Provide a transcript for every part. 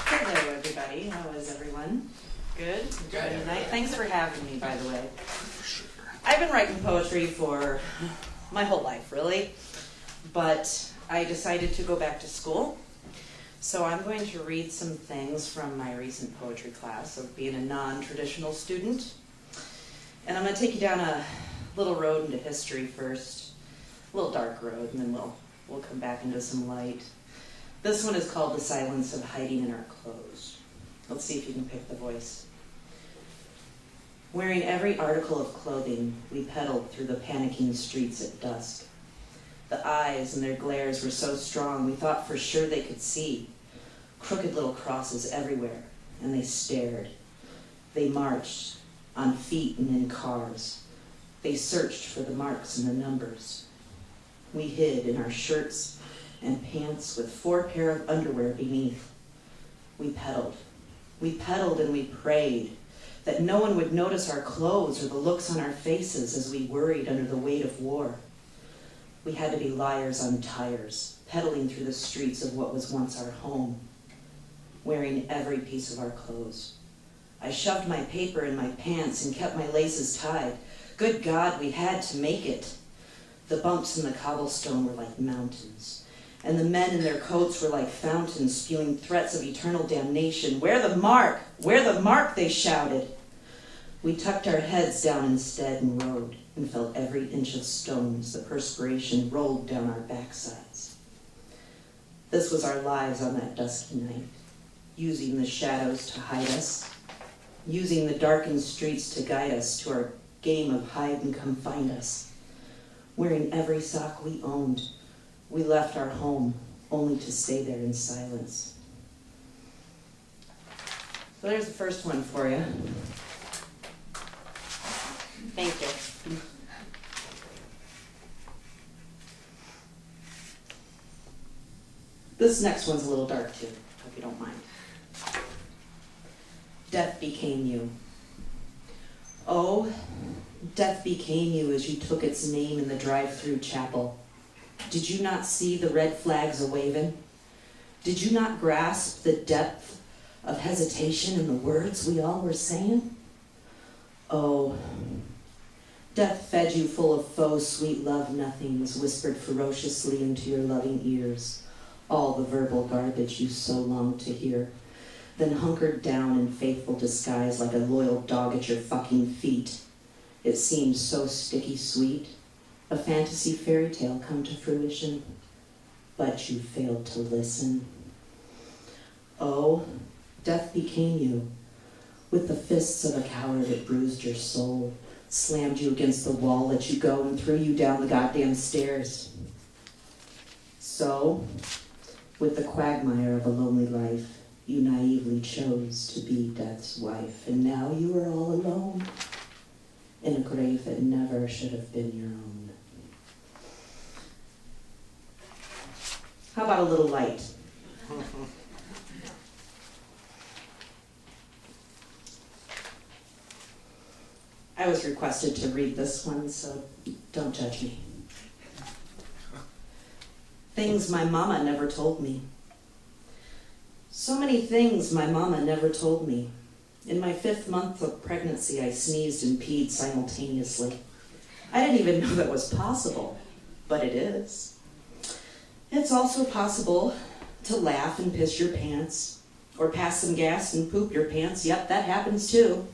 Hello, everybody. How is everyone? Good? Enjoying the night? Thanks for having me, by the way. I've been writing poetry for my whole life, really. But I decided to go back to school. So I'm going to read some things from my recent poetry class of being a non-traditional student. And I'm going to take you down a little road into history first. A little dark road, and then we'll come back into some light. This one is called The Silence of Hiding in Our Clothes. Let's see if you can pick the voice. Wearing every article of clothing, we pedaled through the panicking streets at dusk. The eyes and their glares were so strong, we thought for sure they could see. Crooked little crosses everywhere, and they stared. They marched, on feet and in cars. They searched for the marks and the numbers. We hid in our shirts and pants with 4 pair of underwear beneath. We pedaled and we prayed that no one would notice our clothes or the looks on our faces as we worried under the weight of war. We had to be liars on tires, pedaling through the streets of what was once our home, wearing every piece of our clothes. I shoved my paper in my pants and kept my laces tied. Good God, we had to make it. The bumps in the cobblestone were like mountains, and the men in their coats were like fountains spewing threats of eternal damnation. Wear the mark! Wear the mark, they shouted. We tucked our heads down instead and rode and felt every inch of stone as the perspiration rolled down our backsides. This was our lives on that dusky night, using the shadows to hide us, using the darkened streets to guide us to our game of hide and come find us. Wearing every sock we owned, we left our home only to stay there in silence. So there's the first one for you. Thank you. This next one's a little dark too, hope you don't mind. Death became you. Oh, death became you as you took its name in the drive-through chapel. Did you not see the red flags a-waving? Did you not grasp the depth of hesitation in the words we all were saying? Oh, death fed you full of faux sweet love nothings whispered ferociously into your loving ears, all the verbal garbage you so longed to hear, then hunkered down in faithful disguise like a loyal dog at your fucking feet. It seemed so sticky sweet, a fantasy fairy tale come to fruition, but you failed to listen. Oh, death became you. With the fists of a coward it bruised your soul, slammed you against the wall, let you go, and threw you down the goddamn stairs. So, with the quagmire of a lonely life, you naively chose to be death's wife, and now you are all alone in a grave that never should have been your own. How about a little light? I was requested to read this one, so don't judge me. Things my mama never told me. So many things my mama never told me. In my 5th month of pregnancy, I sneezed and peed simultaneously. I didn't even know that was possible, but it is. It's also possible to laugh and piss your pants, or pass some gas and poop your pants. Yep, that happens too.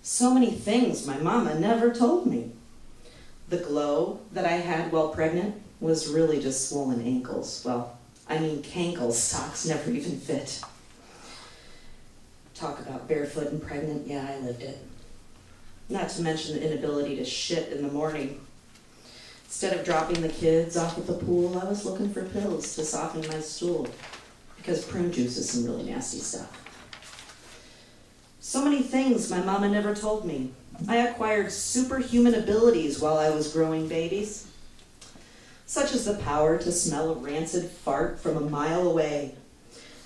So many things my mama never told me. The glow that I had while pregnant was really just swollen ankles. Well, I mean cankles, socks never even fit. Talk about barefoot and pregnant, yeah, I lived it. Not to mention the inability to shit in the morning. Instead of dropping the kids off at the pool, I was looking for pills to soften my stool, because prune juice is some really nasty stuff. So many things my mama never told me. I acquired superhuman abilities while I was growing babies, such as the power to smell a rancid fart from a mile away.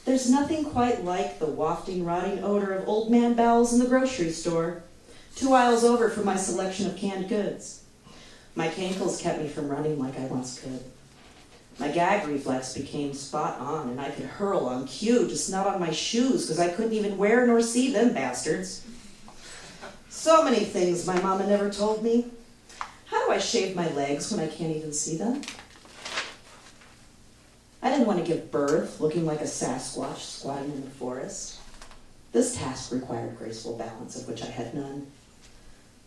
There's nothing quite like the wafting, rotting odor of old man bowels in the grocery store, 2 aisles over from my selection of canned goods. My cankles kept me from running like I once could. My gag reflex became spot on, and I could hurl on cue, just not on my shoes, because I couldn't even wear nor see them bastards. So many things my mama never told me. How do I shave my legs when I can't even see them? I didn't want to give birth looking like a Sasquatch squatting in the forest. This task required graceful balance, of which I had none.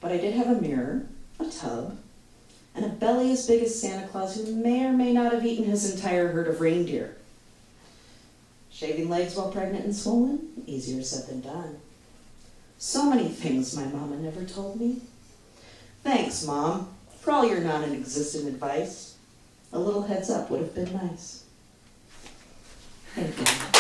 But I did have a mirror, a tub, and a belly as big as Santa Claus, who may or may not have eaten his entire herd of reindeer. Shaving legs while pregnant and swollen? Easier said than done. So many things my mama never told me. Thanks, Mom, for all your non-existent advice. A little heads up would have been nice. Thank you.